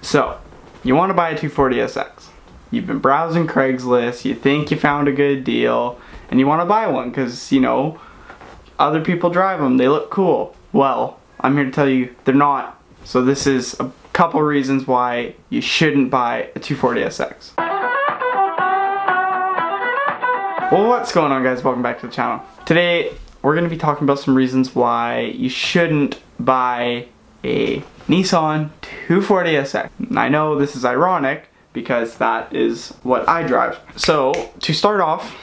So, you want to buy a 240SX. You've been browsing Craigslist, you think you found a good deal, and you want to buy one because, you know, other people drive them, they look cool. Well, I'm here to tell you they're not. So this is a couple reasons why you shouldn't buy a 240SX. Well, what's going on, guys? Welcome back to the channel. Today, we're going to be talking about some reasons why you shouldn't buy a Nissan 240SX. I know this is ironic because that is what I drive. So, to start off,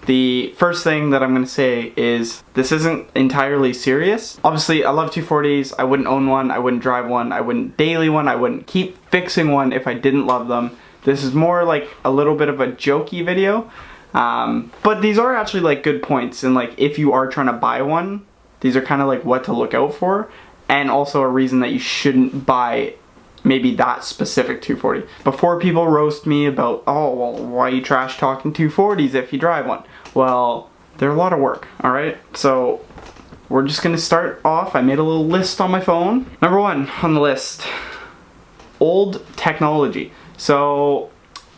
the first thing that I'm going to say is this isn't entirely serious. Obviously, I love 240s. I wouldn't own one. I wouldn't drive one. I wouldn't daily one. I wouldn't keep fixing one if I didn't love them. This is more like a little bit of a jokey video. But these are actually like good points, and like if you are trying to buy one, these are kind of like what to look out for, and also a reason that you shouldn't buy maybe that specific 240. Before people roast me about, oh, well, why are you trash talking 240s if you drive one? Well, they're a lot of work, alright? So, we're just gonna start off. I made a little list on my phone. Number one on the list, old technology. So,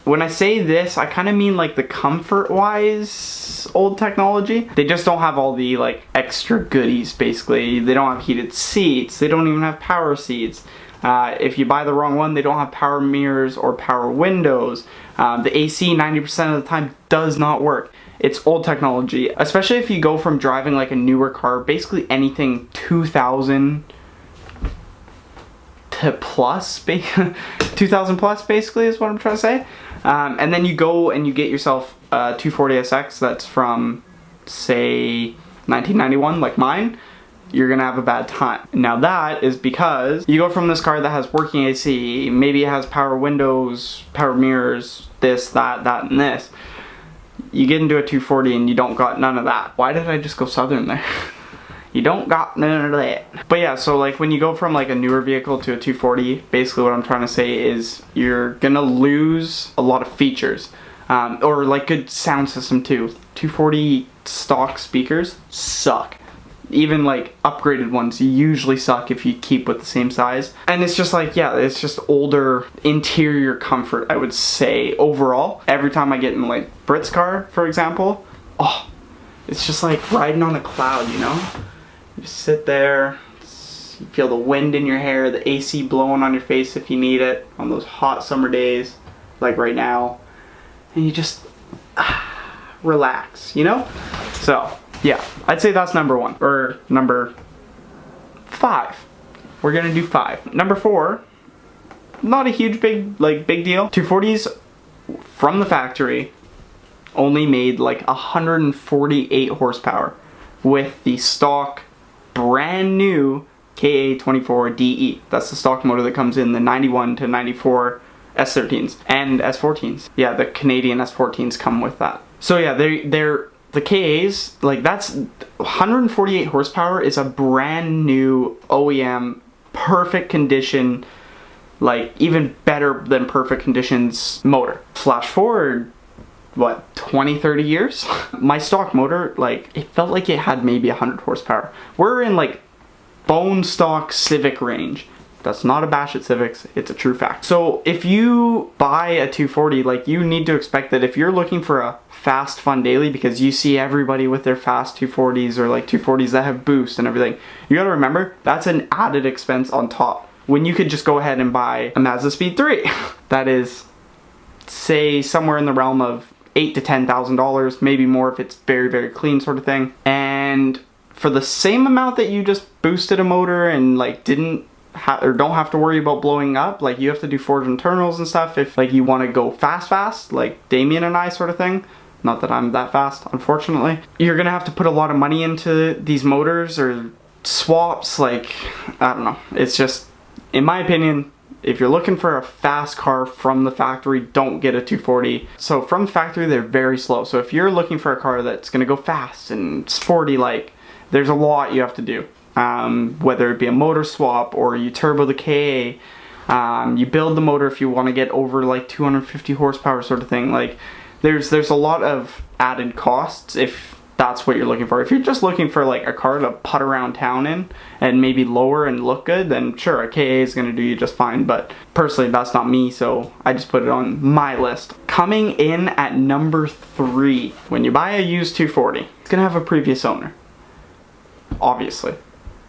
when I say this, I kind of mean like the comfort-wise old technology. They just don't have all the like extra goodies, basically. They don't have heated seats. They don't even have power seats. If you buy the wrong one, they don't have power mirrors or power windows. The AC 90% of the time does not work. It's old technology, especially if you go from driving like a newer car, basically anything 2000 to plus, 2000 plus basically is what I'm trying to say. And then you go and you get yourself a 240SX that's from, say, 1991, like mine. You're gonna have a bad time. Now that is because you go from this car that has working AC, maybe it has power windows, power mirrors, this, that, and this. You get into a 240 and you don't got none of that. Why did I just go southern there? You don't got none of that. But yeah, so like when you go from like a newer vehicle to a 240, basically what I'm trying to say is you're gonna lose a lot of features. Or like good sound system too. 240 stock speakers suck. Even like upgraded ones usually suck if you keep with the same size. And it's just like, yeah, it's just older interior comfort, I would say, overall. Every time I get in like Brit's car, for example, oh, it's just like riding on a cloud, you know? You just sit there, you feel the wind in your hair, the AC blowing on your face if you need it on those hot summer days, like right now. And you just relax, you know? So, yeah, I'd say that's number one, or number 5. We're gonna do 5. Number 4, not a huge big deal. 240s from the factory only made like 148 horsepower with the stock brand new KA24DE. That's the stock motor that comes in the 91 to 94 S13s and S14s. Yeah, the Canadian S14s come with that. So yeah, they're the KAs, like that's 148 horsepower is a brand new OEM, perfect condition, like even better than perfect conditions motor. Flash forward, what, 20-30 years? My stock motor, like, it felt like it had maybe 100 horsepower. We're in like bone stock Civic range. That's not a bash at Civics, it's a true fact. So if you buy a 240, like you need to expect that if you're looking for a fast fun daily, because you see everybody with their fast 240s or like 240s that have boost and everything, you gotta remember that's an added expense on top when you could just go ahead and buy a Mazda Speed 3. That is, say, somewhere in the realm of $8,000 to $10,000, maybe more if it's very, very clean sort of thing. And for the same amount that you just boosted a motor and like didn't or don't have to worry about blowing up, like you have to do forged internals and stuff if like you want to go fast, like Damien and I sort of thing. Not that I'm that fast, unfortunately. You're gonna have to put a lot of money into these motors or swaps, like, I don't know. It's just, in my opinion, if you're looking for a fast car from the factory, don't get a 240. So from the factory, they're very slow. So if you're looking for a car that's gonna go fast and sporty, like, there's a lot you have to do. Whether it be a motor swap or you turbo the KA, you build the motor if you want to get over like 250 horsepower sort of thing. Like there's a lot of added costs if that's what you're looking for. If you're just looking for like a car to putt around town in and maybe lower and look good, then sure, a KA is going to do you just fine. But personally, that's not me, so I just put it on my list. Coming in at number 3, when you buy a used 240, it's going to have a previous owner. Obviously.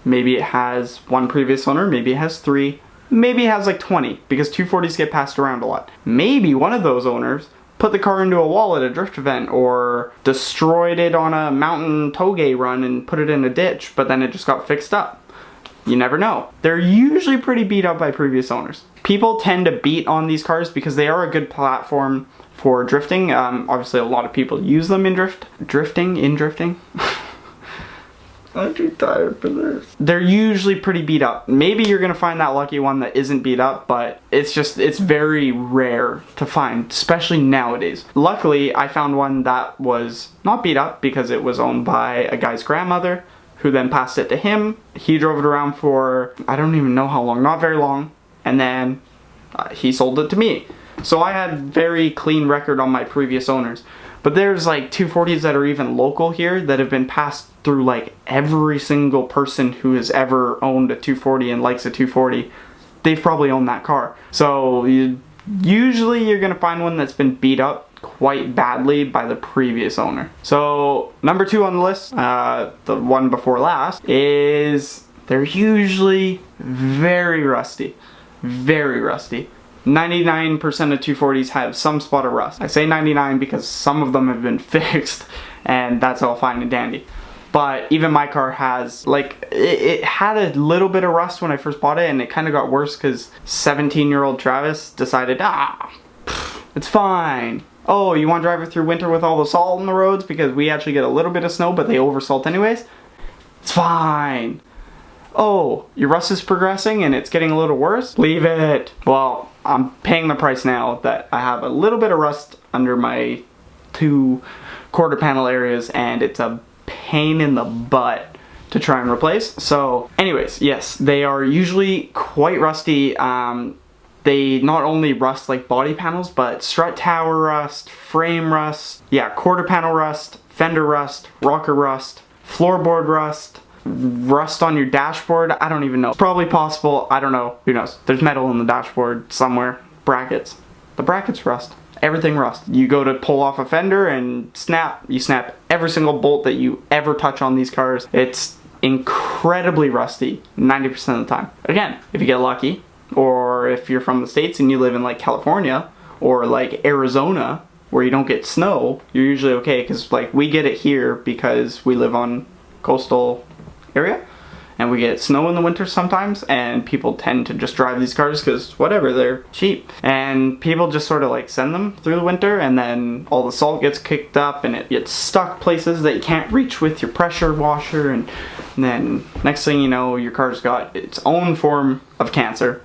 Maybe it has 1 previous owner, maybe it has 3, maybe it has like 20, because 240s get passed around a lot. Maybe one of those owners put the car into a wall at a drift event, or destroyed it on a mountain toge run and put it in a ditch, but then it just got fixed up. You never know. They're usually pretty beat up by previous owners. People tend to beat on these cars because they are a good platform for drifting. Obviously a lot of people use them in drifting. I'm too tired for this. They're usually pretty beat up. Maybe you're gonna find that lucky one that isn't beat up, but it's very rare to find, especially nowadays. Luckily, I found one that was not beat up because it was owned by a guy's grandmother, who then passed it to him. He drove it around for, I don't even know how long, not very long, and then he sold it to me. So I had very clean record on my previous owners. But there's like 240s that are even local here that have been passed through like every single person who has ever owned a 240 and likes a 240. They've probably owned that car. So usually you're going to find one that's been beat up quite badly by the previous owner. So number 2 on the list, the one before last, is they're usually very rusty. Very rusty. 99% of 240s have some spot of rust. I say 99 because some of them have been fixed, and that's all fine and dandy. But even my car has, like, it had a little bit of rust when I first bought it, and it kind of got worse because 17-year-old Travis decided, it's fine. Oh, you want to drive it through winter with all the salt on the roads because we actually get a little bit of snow, but they oversalt anyways? It's fine. Oh, your rust is progressing and it's getting a little worse? Leave it. Well, I'm paying the price now that I have a little bit of rust under my 2 quarter panel areas, and it's a pain in the butt to try and replace. So anyways, yes, they are usually quite rusty. They not only rust like body panels, but strut tower rust, frame rust, yeah, quarter panel rust, fender rust, rocker rust, floorboard rust, rust on your dashboard. I don't even know. It's probably possible. I don't know. Who knows? There's metal in the dashboard somewhere. Brackets. The brackets rust. Everything rust. You go to pull off a fender and you snap every single bolt that you ever touch on these cars. It's incredibly rusty 90% of the time. Again, if you get lucky, or if you're from the States and you live in like California or like Arizona where you don't get snow, you're usually okay, because like we get it here because we live on coastal area and we get snow in the winter sometimes, and people tend to just drive these cars because whatever, they're cheap, and people just sort of like send them through the winter, and then all the salt gets kicked up and it gets stuck places that you can't reach with your pressure washer, and then next thing you know, your car's got its own form of cancer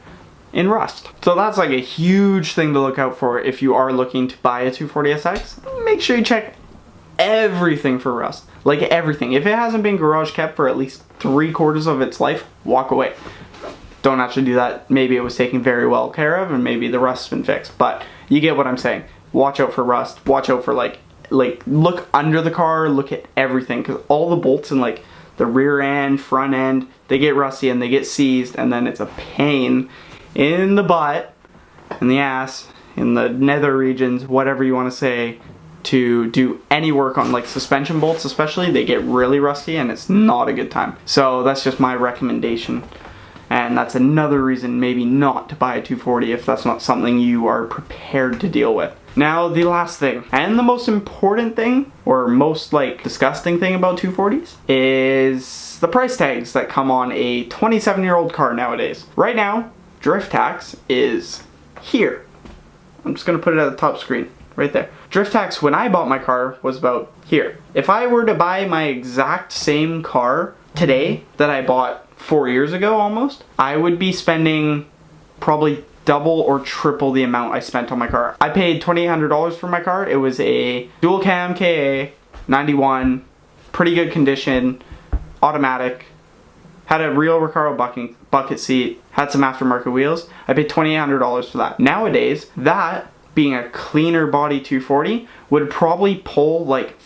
in rust. So that's like a huge thing to look out for if you are looking to buy a 240SX. Make sure you check everything for rust. Like everything. If it hasn't been garage kept for at least 3/4 of its life, walk away. Don't actually do that. Maybe it was taken very well care of and maybe the rust's been fixed. But you get what I'm saying. Watch out for rust. Watch out for like look under the car, look at everything, because all the bolts in like the rear end, front end, they get rusty and they get seized, and then it's a pain in the butt, in the ass, in the nether regions, whatever you want to say, to do any work on like suspension bolts especially. They get really rusty and it's not a good time. So that's just my recommendation, and that's another reason maybe not to buy a 240 if that's not something you are prepared to deal with. Now the last thing, and the most important thing, or most like disgusting thing about 240s, is the price tags that come on a 27-year-old car nowadays. Right now, drift tax is here. I'm just gonna put it at the top screen, right there. Drift tax when I bought my car was about here. If I were to buy my exact same car today that I bought 4 years ago almost, I would be spending probably double or triple the amount I spent on my car. I paid $2,800 for my car. It was a dual cam KA, 91, pretty good condition, automatic, had a real Recaro bucket seat, had some aftermarket wheels. I paid $2,800 for that. Nowadays, that being a cleaner body 240 would probably pull like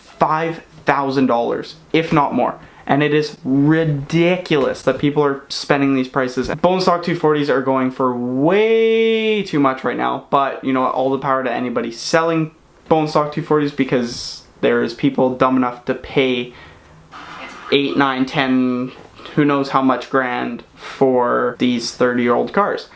$1,000, if not more. And it is ridiculous that people are spending these prices. Bone stock 240s are going for way too much right now, but you know what, all the power to anybody selling bone stock 240s, because there's people dumb enough to pay 8, 9, 10, who knows how much grand for these 30-year-old cars,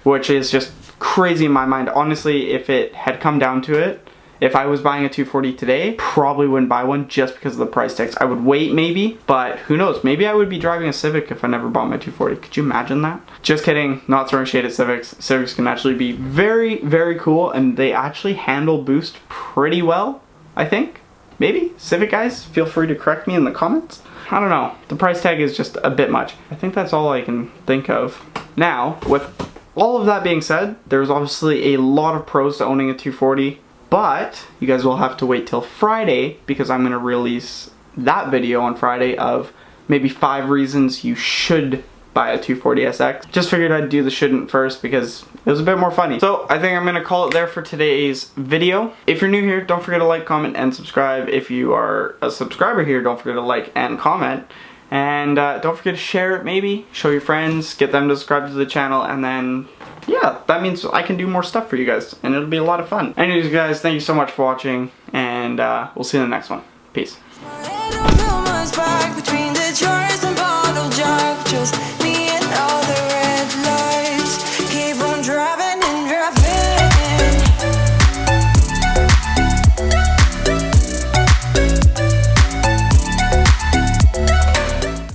which is just crazy in my mind. Honestly, if it had come down to it, if I was buying a 240 today, probably wouldn't buy one just because of the price tags. I would wait maybe, but who knows? Maybe I would be driving a Civic if I never bought my 240. Could you imagine that? Just kidding, not throwing shade at Civics. Civics can actually be very, very cool, and they actually handle boost pretty well, I think. Maybe? Civic guys, feel free to correct me in the comments. I don't know. The price tag is just a bit much. I think that's all I can think of. Now, with all of that being said, there's obviously a lot of pros to owning a 240. But you guys will have to wait till Friday, because I'm going to release that video on Friday of maybe 5 reasons you should buy a 240SX. Just figured I'd do the shouldn't first because it was a bit more funny. So I think I'm going to call it there for today's video. If you're new here, don't forget to like, comment, and subscribe. If you are a subscriber here, don't forget to like and comment. And don't forget to share it maybe. Show your friends, get them to subscribe to the channel, and then yeah, that means I can do more stuff for you guys, and it'll be a lot of fun. Anyways guys, thank you so much for watching, and we'll see you in the next one. Peace.